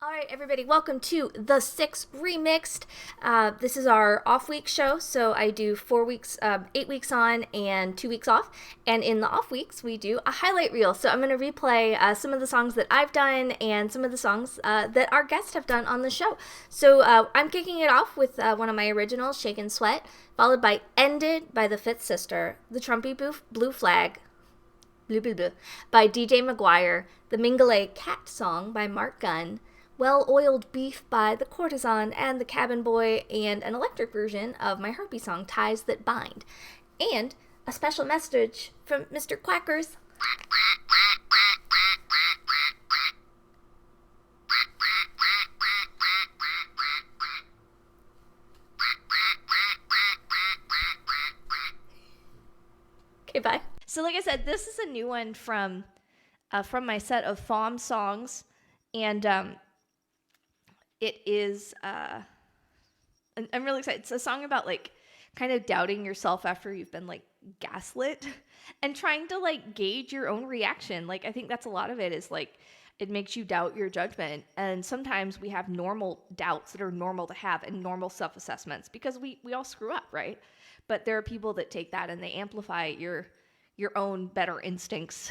All right, everybody, welcome to The Six Remixed. This is our off-week show, so I do 4 weeks, 8 weeks on and 2 weeks off. And in the off weeks, we do a highlight reel. So I'm going to replay some of the songs that I've done and some of the songs that our guests have done on the show. So I'm kicking it off with one of my originals, Shake and Sweat, followed by Ended by TheFifthSister, the Trumpy Blue Flag, Blue Blue Blue, by DJ McGuire, the Mingulay Cat Song by Marc Gunn, Well-Oiled Beef by the Courtesan and the Cabin Boy, and an electric version of my harpy song, Ties That Bind. And a special message from Mr. Quackers. Okay, bye. So like I said, this is a new one from my set of FOM songs, and it is, I'm really excited. It's a song about, like, kind of doubting yourself after you've been, like, gaslit and trying to, like, gauge your own reaction. Like, I think that's a lot of it is, like, it makes you doubt your judgment. And sometimes we have normal doubts that are normal to have and normal self-assessments because we all screw up, right? But there are people that take that and they amplify your own better instincts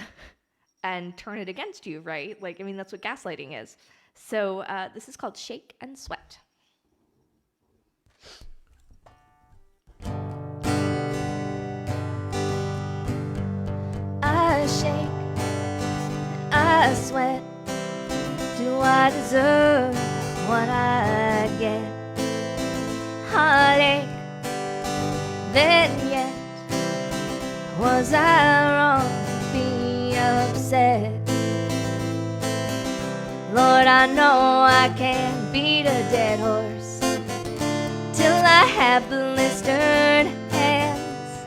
and turn it against you, right? Like, I mean, that's what gaslighting is. So this is called Shake and Sweat. I shake, I sweat. Do I deserve what I get? Heartache, then yet. Was I wrong to be upset? Lord, I know I can't beat a dead horse till I have blistered hands.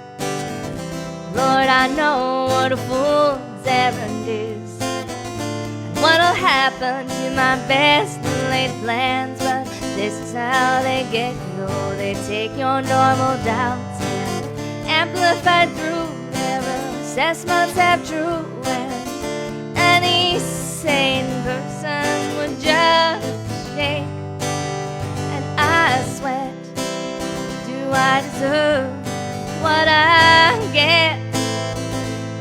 Lord, I know what a fool's errand is and what'll happen to my best laid plans. But this is how they get you. They take your normal doubts and amplify through their assessments have true. And any sane person would just shake and I sweat. Do I deserve what I get?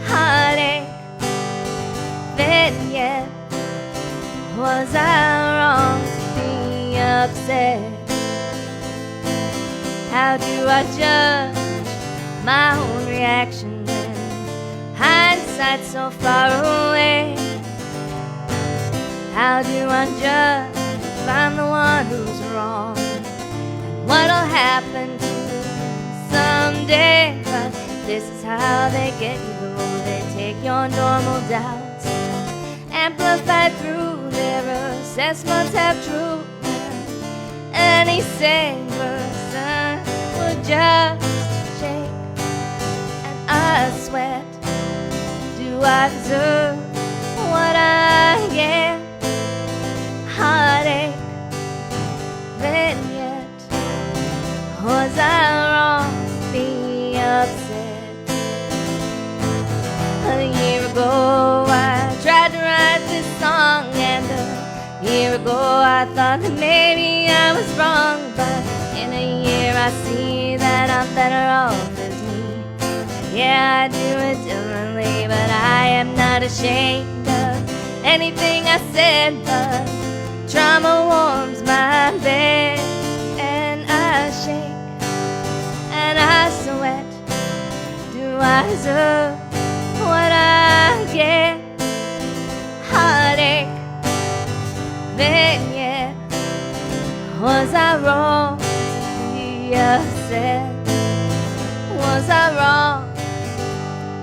Heartache, then yet. Was I wrong to be upset? How do I judge my own reaction when hindsight's so far away? How do I judge if I'm the one who's wrong? And what'll happen to me someday? But this is how they get you. They take your normal doubts and amplify through their assessments have true. Any sane person would just shake and I sweat. Do I deserve what I get? Heartache, then yet. Was I wrong to be upset? A year ago I tried to write this song, and a year ago I thought that maybe I was wrong. But in a year I see that I'm better off as me. Yeah, I do it differently, but I am not ashamed of anything I said. But trauma warms my bed, and I shake, and I sweat. Do I deserve what I get? Heartache, then yet. Was I wrong to be upset? Was I wrong?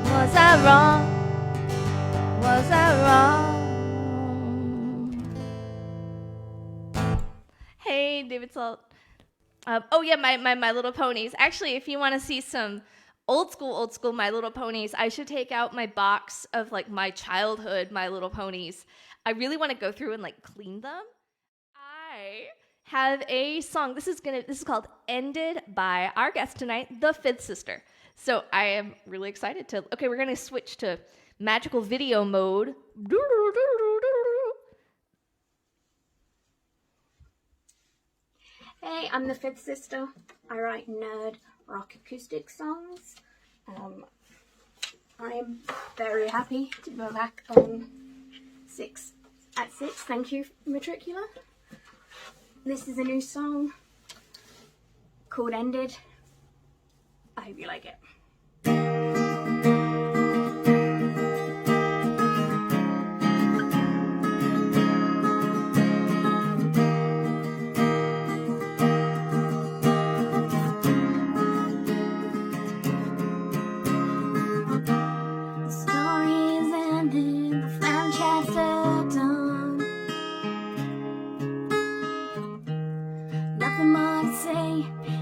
Was I wrong? Was I wrong? Hey, David Salt. Oh yeah, my Little Ponies. Actually, if you want to see some old school My Little Ponies, I should take out my box of like my childhood My Little Ponies. I really want to go through and like clean them. I have a song. This is called Ended by our guest tonight, TheFifthSister. So I am really excited to. Okay, we're gonna switch to magical video mode. am the fifth sister. I write nerd rock acoustic songs. I am very happy to go back on 6 at 6. Thank you, Metricula. This is a new song called Ended. I hope you like it.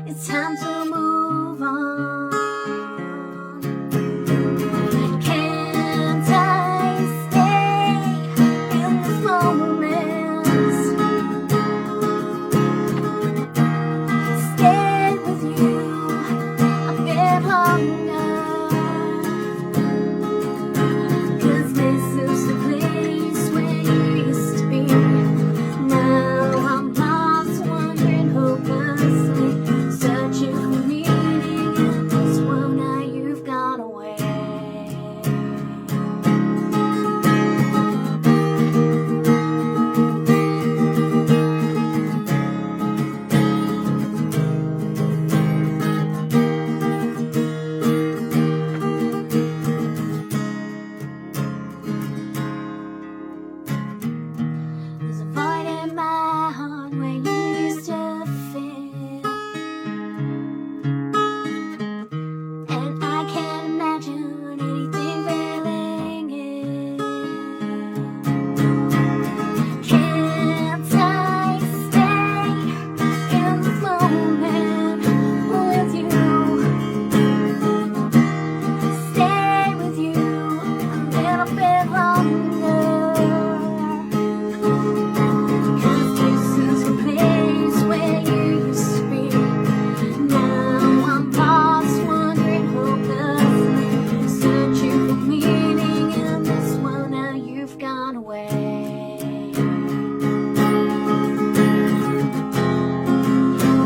It's time to move on. Can't I stay in this moment? Stay with you a bit longer. 'Cause this is the place where you used to be. Now I'm lost, wondering, hopelessly searching for meaning in this world. Now you've gone away. There's a void in my heart where you used to fit, and I can't imagine anything filling it. Can't I stay in this moment with you? Stay with you a little bit longer. 'Cause this is the place where you used to be. Now I'm lost, wondering, hopelessly searching for meaning in this world. Now you've gone away.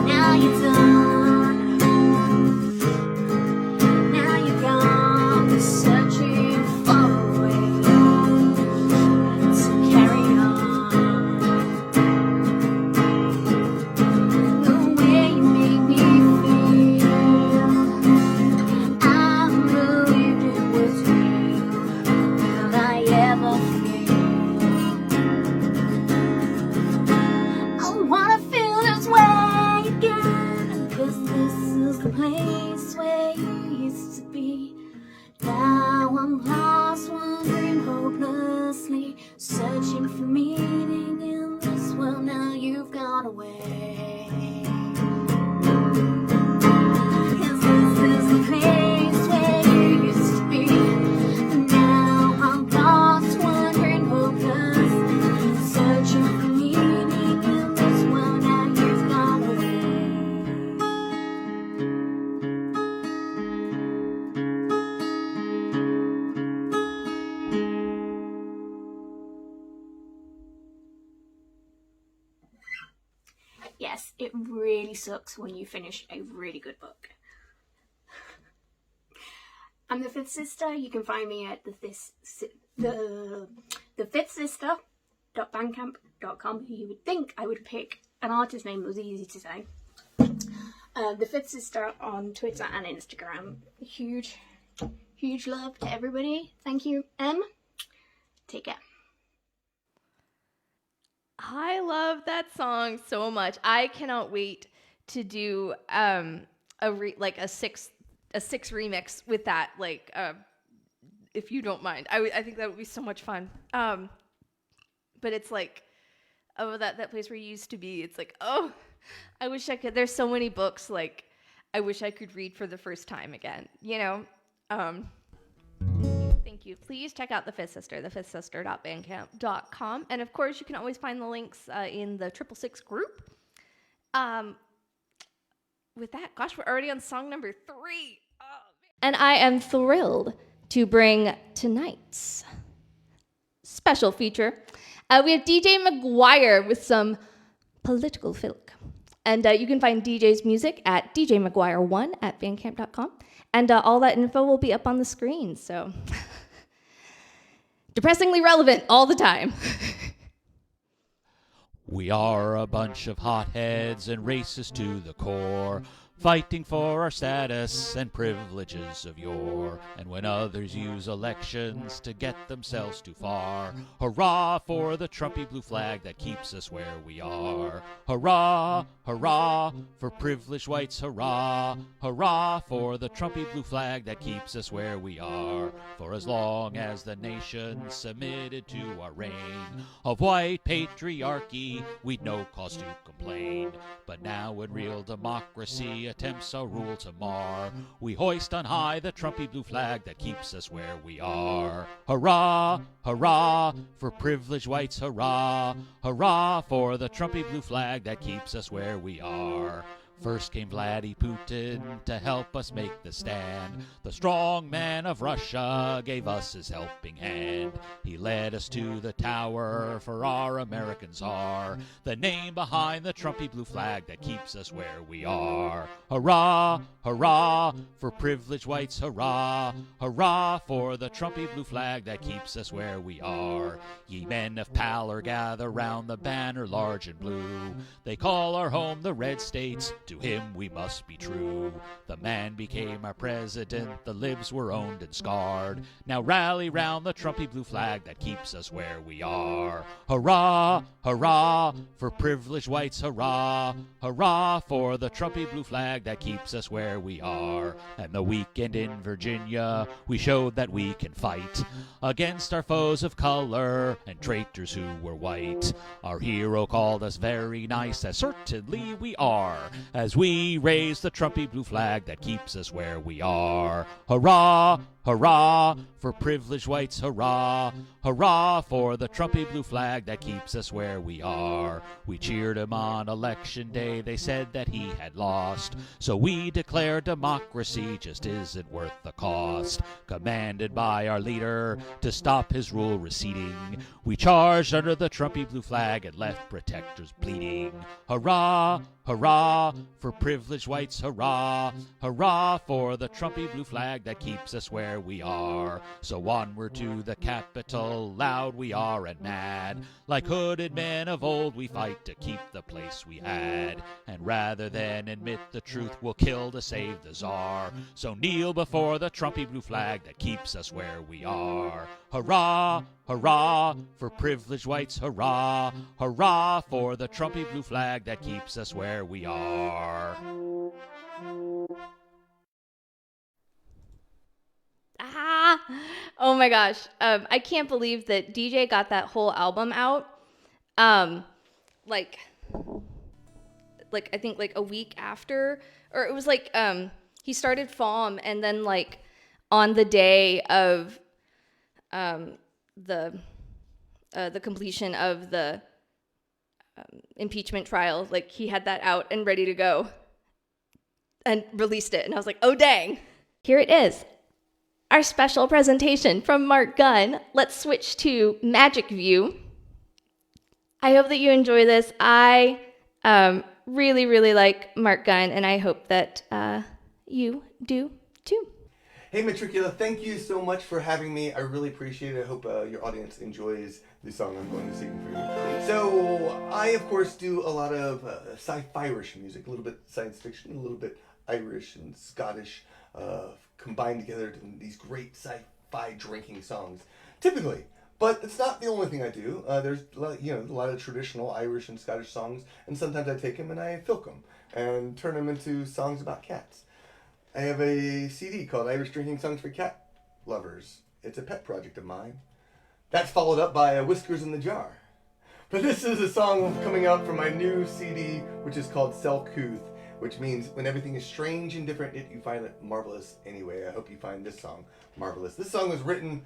Now you're done. Now you're gone, searching for a way to carry on. The way you make me feel, I believed it was real. Will I ever feel? I wanna feel this way again. 'Cause this is the place where you used to be. Now I'm lost, wondering, hopelessly searching for meaning in this world. Now you've gone away. 'Cause this is the place where you used to be. Now I'm lost, wondering, hopelessly searching for meaning in this world. Now you've gone away. Yes, it really sucks when you finish a really good book. I'm the fifth sister. You can find me at the TheFifthSister.bandcamp.com. You would think I would pick an artist name that was easy to say. The Fifth Sister on Twitter and Instagram. Huge love to everybody. Thank you, M. Take care. I love that song so much. I cannot wait to do a six remix with that. If you don't mind, I think that would be so much fun. But it's like, oh, that place where you used to be. It's like, oh, I wish I could. There's so many books like I wish I could read for the first time again. You know. Thank you. Please check out The Fifth Sister, TheFifthSister.bandcamp.com. And of course, you can always find the links in the 666 group. With that, gosh, we're already on song number 3. Oh, and I am thrilled to bring tonight's special feature. We have DJ McGuire with some political filk. And you can find DJ's music at djmcguire1 at bandcamp.com. And all that info will be up on the screen, so depressingly relevant all the time. We are a bunch of hotheads and racist to the core, fighting for our status and privileges of yore. And when others use elections to get themselves too far, hurrah for the Trumpy blue flag that keeps us where we are. Hurrah, hurrah for privileged whites, hurrah, hurrah for the Trumpy blue flag that keeps us where we are. For as long as the nation submitted to our reign of white patriarchy, we'd no cause to complain. But now when real democracy attempts our rule to mar, we hoist on high the Trumpy blue flag that keeps us where we are. Hurrah, hurrah for privileged whites, hurrah, hurrah for the Trumpy blue flag that keeps us where we are. First came Vladdy Putin to help us make the stand. The strong man of Russia gave us his helping hand. He led us to the tower, for our Americans are the name behind the Trumpy blue flag that keeps us where we are. Hurrah, hurrah for privileged whites, hurrah, hurrah for the Trumpy blue flag that keeps us where we are. Ye men of pallor gather round the banner large and blue. They call our home the red states, to him we must be true. The man became our president, the libs were owned and scarred. Now rally round the Trumpy blue flag that keeps us where we are. Hurrah, hurrah for privileged whites, hurrah, hurrah for the Trumpy blue flag that keeps us where we are. And the weekend in Virginia, we showed that we can fight against our foes of color and traitors who were white. Our hero called us very nice, as certainly we are, as we raise the Trumpy blue flag that keeps us where we are. Hurrah, hurrah for privileged whites, hurrah, hurrah for the Trumpy blue flag that keeps us where we are. We cheered him on election day, they said that he had lost, so we declared democracy just isn't worth the cost. Commanded by our leader to stop his rule receding, we charged under the Trumpy blue flag and left protectors bleeding. Hurrah, hurrah for privileged whites, hurrah, hurrah for the Trumpy blue flag that keeps us where we are. So onward to the Capitol, loud we are and mad, like hooded men of old we fight to keep the place we had. And rather than admit the truth, we'll kill to save the Tsar. So kneel before the Trumpy blue flag that keeps us where we are. Hurrah, hurrah for privileged whites, hurrah, hurrah for the Trumpy blue flag that keeps us where we are. Oh my gosh. I can't believe that DJ got that whole album out. Like I think like a week after, or it was like he started FOM, and then like on the day of the completion of the impeachment trial, like he had that out and ready to go and released it. And I was like, oh dang. Here it is. Our special presentation from Marc Gunn. Let's switch to Magic View. I hope that you enjoy this. I really, really like Marc Gunn, and I hope that you do too. Hey Metricula, thank you so much for having me. I really appreciate it. I hope your audience enjoys the song I'm going to sing for you. So I, of course, do a lot of sci-fi-ish music, a little bit science fiction, a little bit Irish and Scottish, combined together in these great sci-fi drinking songs, typically. But it's not the only thing I do. There's a lot of traditional Irish and Scottish songs, and sometimes I take them and I filk them and turn them into songs about cats. I have a CD called Irish Drinking Songs for Cat Lovers. It's a pet project of mine. That's followed up by Whiskers in the Jar. But this is a song coming out from my new CD, which is called Selcouth, which means when everything is strange and different, you find it marvelous anyway. I hope you find this song marvelous. This song was written,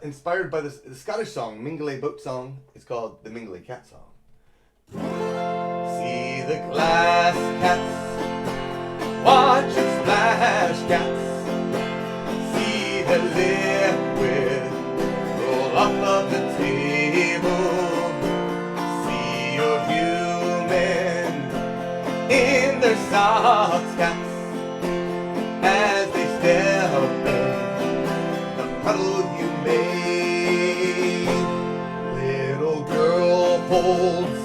inspired by the Scottish song, Mingulay boat song. It's called the Mingulay cat song. See the glass cats, watch the splash cats, see the liquid roll off of the table, see your human socks cats as they step in the puddle you made. Little girl holds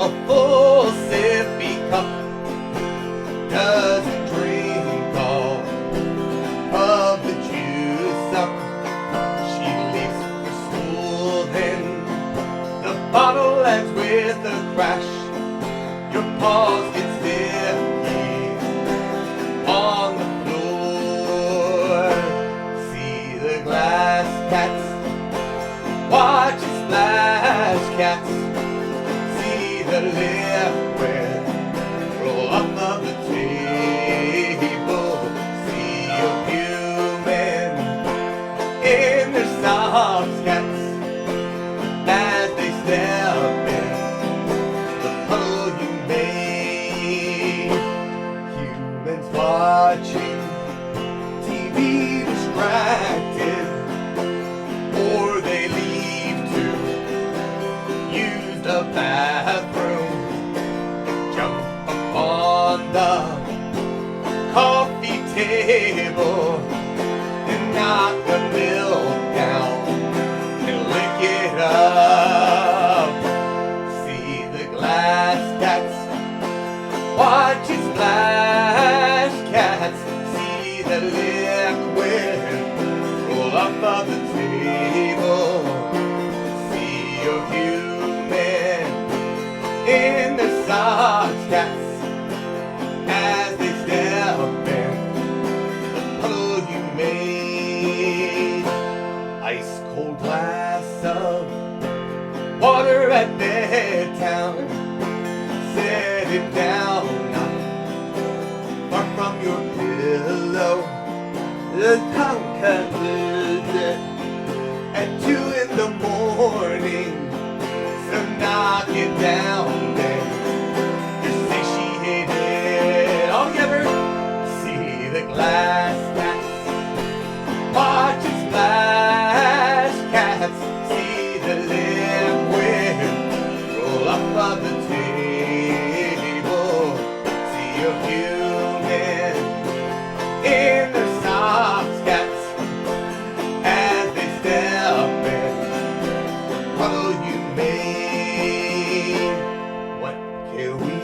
a full sippy cup, doesn't drink all of the juice up. She leaves for school, then the bottle ends with a crash. Your paws get sticky on the floor. See the glass cats, watch it splash cats. See the liquid roll off of the table. See a human in their socks cats as they step in the puddle you made. Humans watching TV distracted, or they leave to use the bathroom, jump up on the coffee table and knock the milk down and lick it up. See the glass cats, watch it splash cats. See the liquid roll up of the table. See your human in the socks cats as they step in the puddle you made. Ice cold glass of water at bedtime. Set it down, not far from your pillow. The tongue cut at 2 in the morning. So knock it down then. You say she hated all together. See the glass cats, watch it splash cats. See the liquid roll up on the table. See your human in their socks cats as they step in the puddle you made. What care we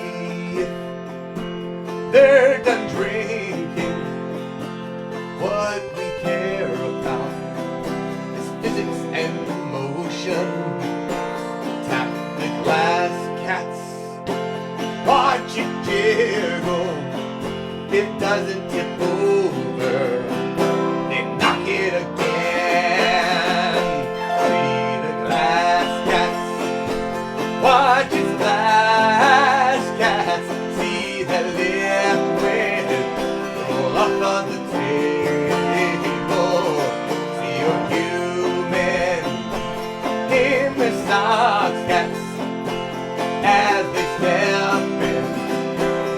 if they're done drinking? What we care about is physics and motion. Tap the glass cats, watch it jiggle. It doesn't tip over, then knock it again. See the glass cats, watch it splash cats. See the liquid roll up on the table. See your human in the socks cats as they step in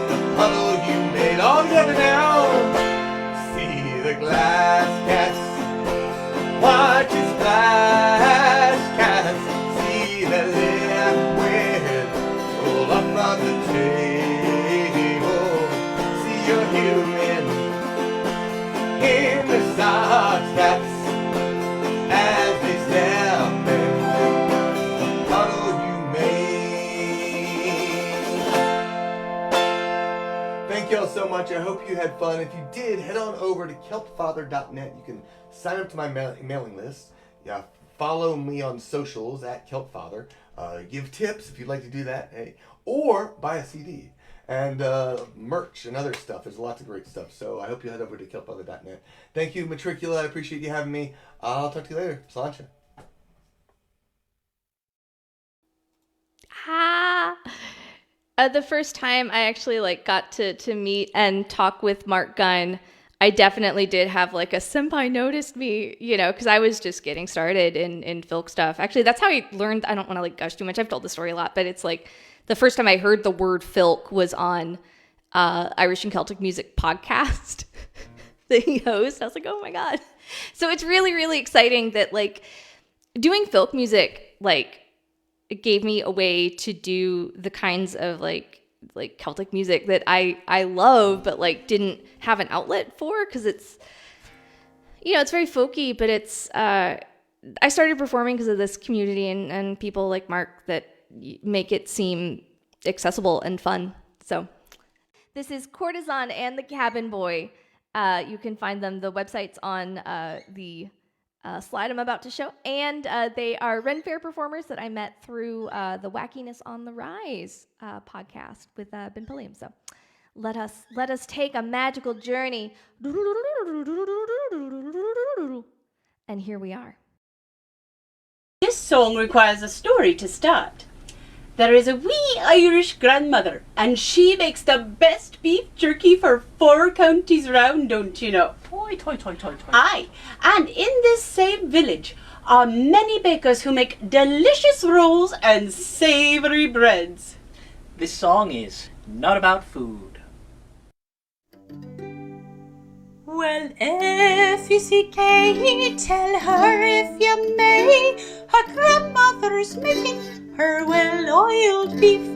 the puddle you made. All together now. See the glass cats, watch it splash cats. See the liquid roll up on the table. See your human in the socks cats as they step in the puddle you made. Thank y'all so much. I hope you had fun. If you did, head on over to kelpfather.net. You can sign up to my mailing list. Yeah, follow me on socials at kelpfather. Give tips if you'd like to do that. Hey, or buy a CD and merch and other stuff. There's lots of great stuff. So I hope you head over to kelpfather.net. Thank you, Metricula. I appreciate you having me. I'll talk to you later. Sláinte. The first time I actually got to meet and talk with Marc Gunn, I definitely did have a senpai noticed me, because I was just getting started in filk stuff. Actually, that's how I learned. I don't want to gush too much. I've told the story a lot, but it's the first time I heard the word filk was on Irish and Celtic Music podcast that he hosts. I was like, oh my God. So it's really, really exciting that doing filk music, it gave me a way to do the kinds of like Celtic music that I love, but like didn't have an outlet for, because it's, you know, it's very folky, but it's I started performing because of this community and people like Marc that make it seem accessible and fun. So this is Courtesan and the Cabin Boy. You can find them, the website's on the slide I'm about to show, and they are Ren Fair performers that I met through the Wackiness on the Rise podcast with Ben Pulliam. So let us take a magical journey, and here we are. This song requires a story to start. There is a wee Irish grandmother, and she makes the best beef jerky for 4 counties round, don't you know? Toy. Aye, and in this same village are many bakers who make delicious rolls and savoury breads. This song is not about food. Well, F-U-C-K, tell her if you may, her grandmother's making her well-oiled beef,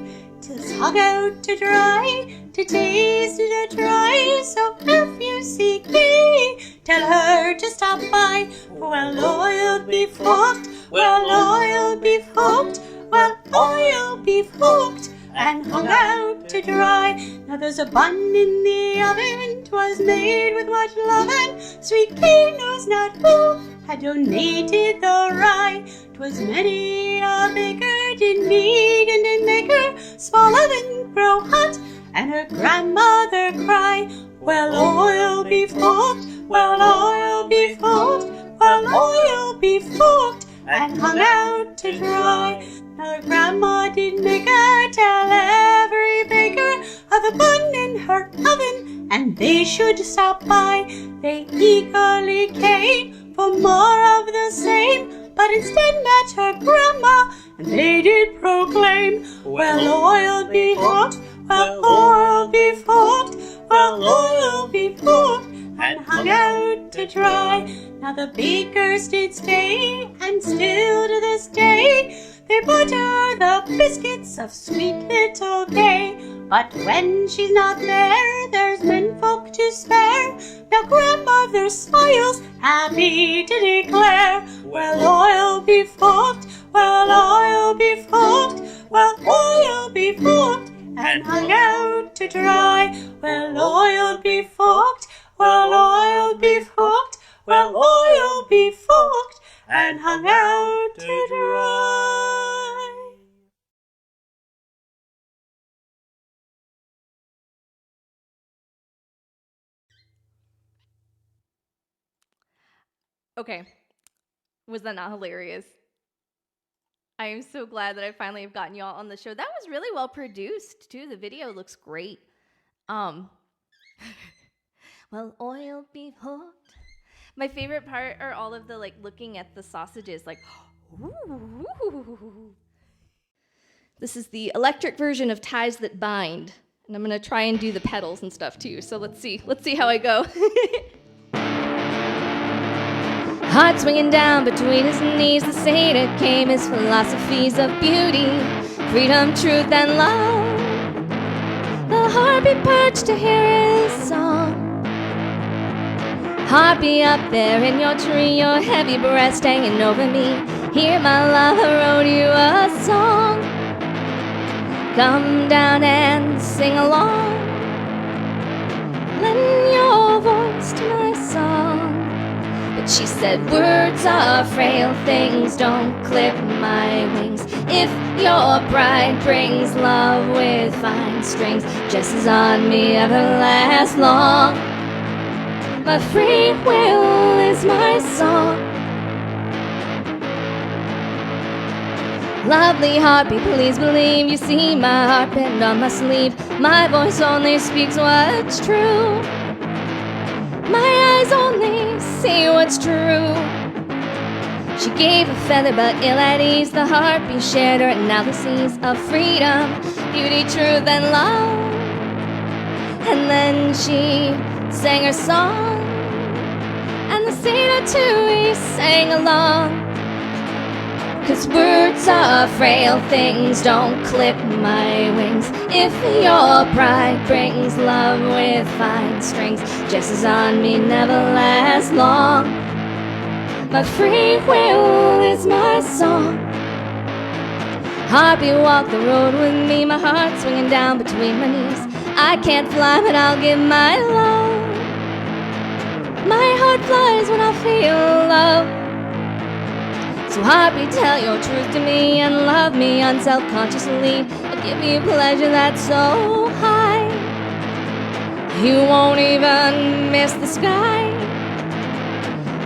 'tis hung out to dry, to taste and to try. So F-U-C-K, tell her to stop by, for well-oiled beef hooked, well-oiled beef hooked, well-oiled beef hooked, and hung out to dry. Now there's a bun in the oven, 'twas made with much lovin', sweet Kate knows not who had donated the rye. 'Twas many a baker did knead and did make her small oven grow hot, and her grandmother cry, well-oiled beef hooked, well-oiled beef hooked, well-oiled beef hooked, and hung out to dry. Now her grandma did make her tell every baker of the bun in her oven, and they should stop by. They eagerly came for more of the same, but instead met her grandma, and they did proclaim, well-oiled beef hooked, well-oiled beef hooked, well-oiled beef hooked, and hung out to dry. Now the bakers did stay, and still to this day they butter the biscuits of sweet little Kay. But when she's not there, there's menfolk to spare. Now grandmother smiles, happy to declare, well-oiled beef hooked, well-oiled beef hooked, well-oiled beef hooked, and hung out to dry. Well-oiled beef hooked, well-oiled beef hooked, well-oiled beef hooked, and hung out to dry. Okay, was that not hilarious? I am so glad that I finally have gotten y'all on the show. That was really well produced too. The video looks great. Well, oiled beef hooked. My favorite part are all of the like looking at the sausages, like, ooh. This is the electric version of Ties That Bind, and I'm gonna try and do the pedals and stuff too. So let's see how I go. Heart swinging down between his knees, the satyr came, his philosophies of beauty, freedom, truth, and love. The harpy perched to hear his song. Harpy up there in your tree, your heavy breast hanging over me. Hear my love, I wrote you a song. Come down and sing along. Lend your voice to my song. But she said, words are frail things, don't clip my wings. If your bride brings love with fine strings, jesses on me ever last long. My free will is my song. Lovely harpy, please believe you see my heart pinned on my sleeve. My voice only speaks what's true. My eyes only see what's true. She gave a feather but ill at ease. The harpy shared her analyses of freedom, beauty, truth, and love. And then she sang her song, and the satyr too, he sang along. 'Cause words are frail things, don't clip my wings. If your pride brings love with fine strings, jesses on me never last long. My free will is my song. Harpy, walk the road with me, my heart swinging down between my knees. I can't fly, but I'll give my love. My heart flies when I feel love. So Harpy, tell your truth to me and love me unselfconsciously. Give me pleasure that's so high you won't even miss the sky.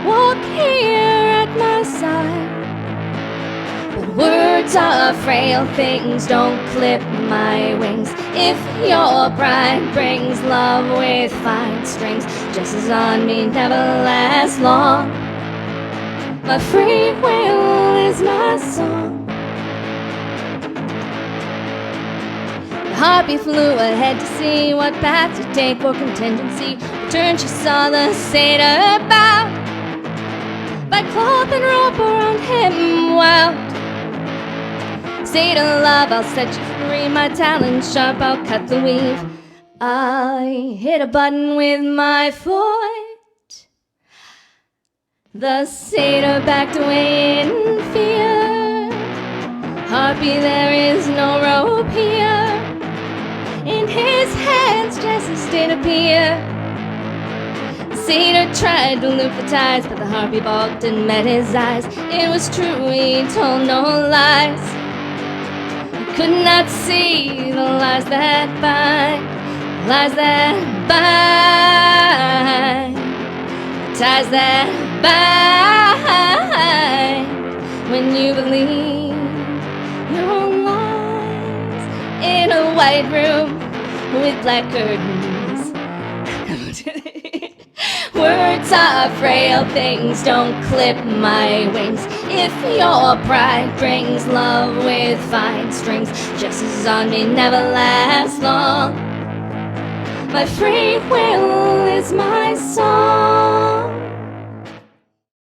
Walk here at my side. But words are frail things, don't clip my wings. If your pride brings love with fine strings, jesses on me never last long. My free will is my song. The harpy flew ahead to see what path to take for contingency. Returned, she saw the satyr bound by cloth and rope around him wound. Satyr love, I'll set you free. My talons sharp, I'll cut the weave. I hit a button with my foot. The satyr backed away in fear. Harpy, there is no rope here. In his hands, jesses did appear. The satyr tried to loop the ties, but the harpy balked and met his eyes. It was true, he told no lies. He could not see the lies that bind, lies that bind, ties that bind. When you believe your own lies in a white room with black curtains. Words are frail things, don't clip my wings. If your pride brings love with fine strings, jesses on me never last long. My free will is my song.